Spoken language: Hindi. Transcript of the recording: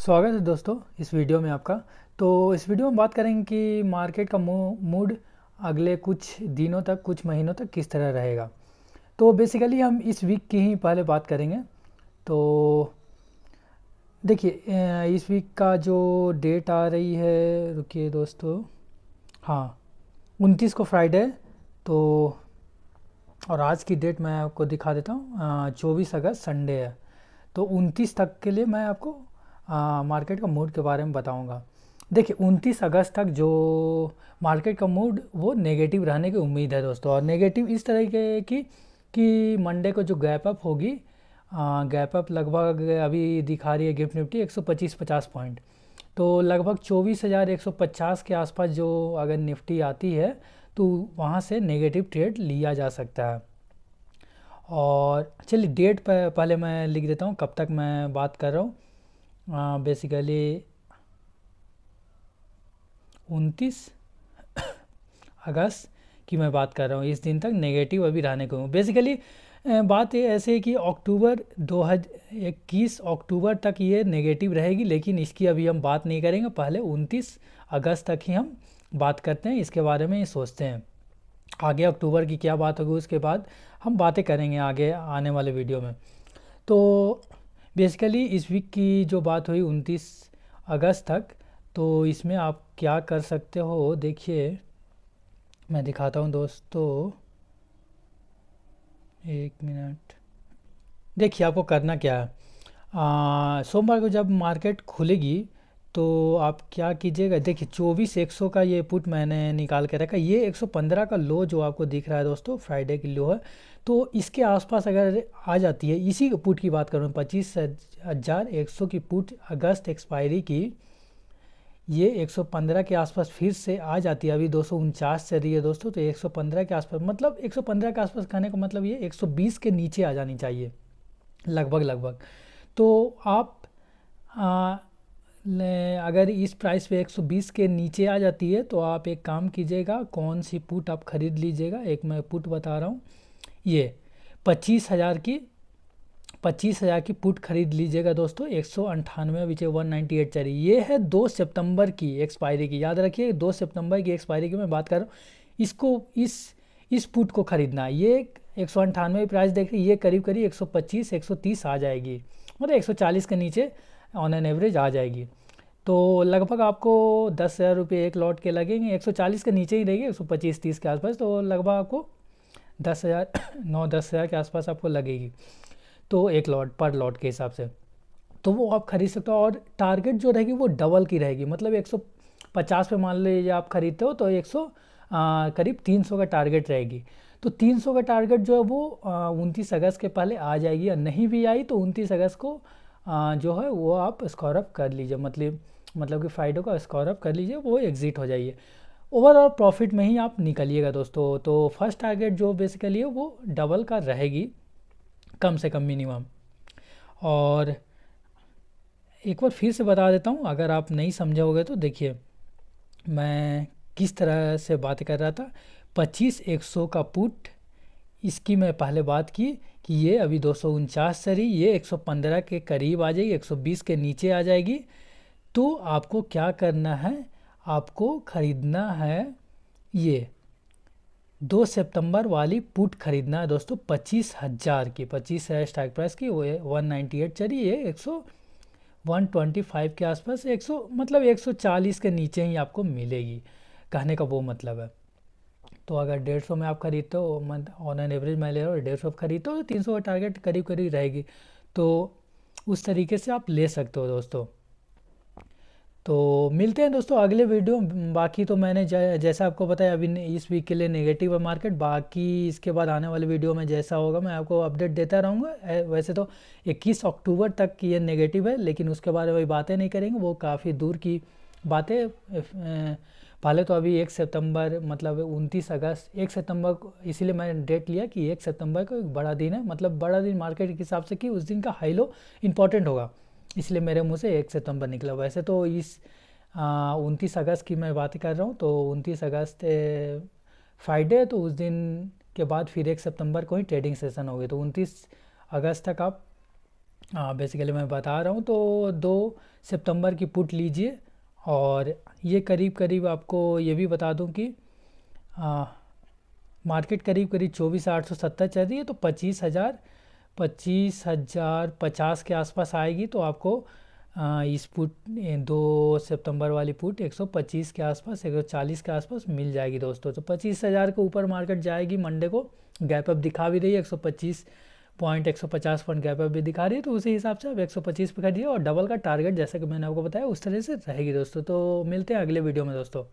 स्वागत है दोस्तों इस वीडियो में आपका। तो इस वीडियो में बात करेंगे कि मार्केट का मूड अगले कुछ दिनों तक कुछ महीनों तक किस तरह रहेगा। तो बेसिकली हम इस वीक की ही पहले बात करेंगे। तो देखिए, इस वीक का जो डेट आ रही है, रुकिए दोस्तों, हाँ, 29 को फ्राइडे है। तो और आज की डेट मैं आपको दिखा देता हूँ, 24 अगस्त संडे है। तो 29 तक के लिए मैं आपको मार्केट का मूड के बारे में बताऊंगा। देखिए, 29 अगस्त तक जो मार्केट का मूड वो नेगेटिव रहने की उम्मीद है दोस्तों। और नेगेटिव इस तरह के कि मंडे को जो गैप अप होगी, गैप अप लगभग अभी दिखा रही है गिफ्ट निफ्टी 125-50 पॉइंट। तो लगभग 24,150 के आसपास जो अगर निफ्टी आती है तो वहाँ से नेगेटिव ट्रेड लिया जा सकता है। और चलिए डेट पर पहले मैं लिख देता हूँ कब तक मैं बात कर रहा हूँ। बेसिकली 29 अगस्त की मैं बात कर रहा हूँ। इस दिन तक नेगेटिव अभी रहने को हूँ। बेसिकली बात ये ऐसे है कि अक्टूबर 2021 अक्टूबर तक ये नेगेटिव रहेगी, लेकिन इसकी अभी हम बात नहीं करेंगे। पहले 29 अगस्त तक ही हम बात करते हैं, इसके बारे में ही सोचते हैं। आगे अक्टूबर की क्या बात होगी उसके बाद हम बातें करेंगे आगे आने वाले वीडियो में। तो बेसिकली इस वीक की जो बात हुई 29 अगस्त तक, तो इसमें आप क्या कर सकते हो, देखिए मैं दिखाता हूँ दोस्तों, एक मिनट। देखिए आपको करना क्या है, सोमवार को जब मार्केट खुलेगी तो आप क्या कीजिएगा। देखिए 24,100 का ये पुट मैंने निकाल के रखा। ये 115 का लो जो आपको दिख रहा है दोस्तों, फ्राइडे की लो है। तो इसके आसपास अगर आ जाती है, इसी पुट की बात करूँ, 25,100 की पुट अगस्त एक्सपायरी की, ये 115 के आसपास फिर से आ जाती है। अभी 249 चल रही है दोस्तों, तो 115 के आसपास, मतलब 115 के आसपास कहने का मतलब ये 120 के नीचे आ जानी चाहिए लगभग लगभग। तो आप आ, अगर इस प्राइस पे 120 के नीचे आ जाती है तो आप एक काम कीजिएगा, कौन सी पुट आप खरीद लीजिएगा। एक मैं पुट बता रहा हूँ, ये 25,000 की पुट खरीद लीजिएगा दोस्तों। 198 विच 198 चल रही, ये है 2 सितंबर की एक्सपायरी की। याद रखिए 2 सितंबर की एक्सपायरी की मैं बात कर रहा हूँ। इसको इस पुट को खरीदना है। ये 198 प्राइस देख रही है, ये करीब करीब 125-130 आ जाएगी, मतलब 140 के नीचे ऑन एन एवरेज आ जाएगी। तो लगभग आपको 10,000 रुपये एक लॉट के लगेंगे। 140 के नीचे ही रहेगी, 125-130 के आसपास। तो लगभग आपको 10,000 9-10,000 के आसपास आपको लगेगी, तो एक लॉट पर लॉट के हिसाब से। तो वो आप खरीद सकते हो। और टारगेट जो रहेगी वो डबल की रहेगी, मतलब 150 पे मान लीजिए आप खरीदते हो तो 100 करीब 300 का टारगेट रहेगी। तो 300 का टारगेट जो है वो 29 अगस्त के पहले आ जाएगी, या नहीं भी आई तो 29 अगस्त को जो है वो आप स्कोर अप कर लीजिए, मतलब कि फ्राइडे को स्कोर अप कर लीजिए, वो एग्जिट हो जाइए। ओवरऑल प्रॉफिट में ही आप निकलिएगा दोस्तों। तो फर्स्ट टारगेट जो बेसिकली है वो डबल का रहेगी, कम से कम मिनिमम। और एक बार फिर से बता देता हूँ, अगर आप नहीं समझोगे तो देखिए मैं किस तरह से बात कर रहा था। 25,100 का पुट, इसकी मैं पहले बात की कि ये अभी 249 चली, ये 115 के करीब आ जाएगी, 120 के नीचे आ जाएगी। तो आपको क्या करना है, आपको ख़रीदना है ये 2 सितंबर वाली पुट खरीदना है दोस्तों। 25,000 की, 25 है स्ट्राइक प्राइस की, वो 198 चली है, 125 के आसपास, 100 मतलब 140 के नीचे ही आपको मिलेगी, कहने का वो मतलब है। तो अगर 150 में आप खरीदते हो, ऑन एन एवरेज मैं ले रहा हूँ, 150 खरीदते हो तो 300 का टारगेट करीब करीब रहेगी। तो उस तरीके से आप ले सकते हो दोस्तों। तो मिलते हैं दोस्तों अगले वीडियो में। बाकी तो मैंने जैसा आपको बताया अभी इस वीक के लिए नेगेटिव है मार्केट। बाकी इसके बाद आने वाले वीडियो में जैसा होगा मैं आपको अपडेट देता रहूँगा। वैसे तो 21 अक्टूबर तक ये नेगेटिव है, लेकिन उसके बारे में बातें नहीं करेंगे, वो काफ़ी दूर की बातें। पहले तो अभी 1 सितंबर, मतलब 29 अगस्त, 1 सितंबर को इसीलिए मैंने डेट लिया कि 1 सितंबर को एक बड़ा दिन है, मतलब बड़ा दिन मार्केट के हिसाब से कि उस दिन का हाई लो इंपॉर्टेंट होगा, इसलिए मेरे मुंह से 1 सितंबर निकला। वैसे तो इस 29 अगस्त की मैं बात कर रहा हूँ, तो 29 अगस्त फ्राइडे है, तो उस दिन के बाद फिर 1 सितंबर को ही ट्रेडिंग सेशन होगी। तो 29 अगस्त तक आप हाँ, बेसिकली मैं बता रहा हूँ। तो 2 सितंबर की पुट लीजिए, और ये करीब करीब आपको ये भी बता दूँ कि आ, मार्केट करीब करीब 24,870 चल रही है, तो 25,050 के आसपास आएगी। तो आपको इस पुट 2 सितंबर वाली पुट 125 के आसपास, 140 के आसपास मिल जाएगी दोस्तों। तो 25,000 के ऊपर मार्केट जाएगी मंडे को। गैप अप दिखा भी रही है, 150 पॉइंट गैप अप भी दिखा रही है। तो उसी हिसाब से आप 125 पे खरीदिए, और डबल का टारगेट जैसा कि मैंने आपको बताया उस तरह से रहेगी दोस्तों। तो मिलते हैं अगले वीडियो में दोस्तों।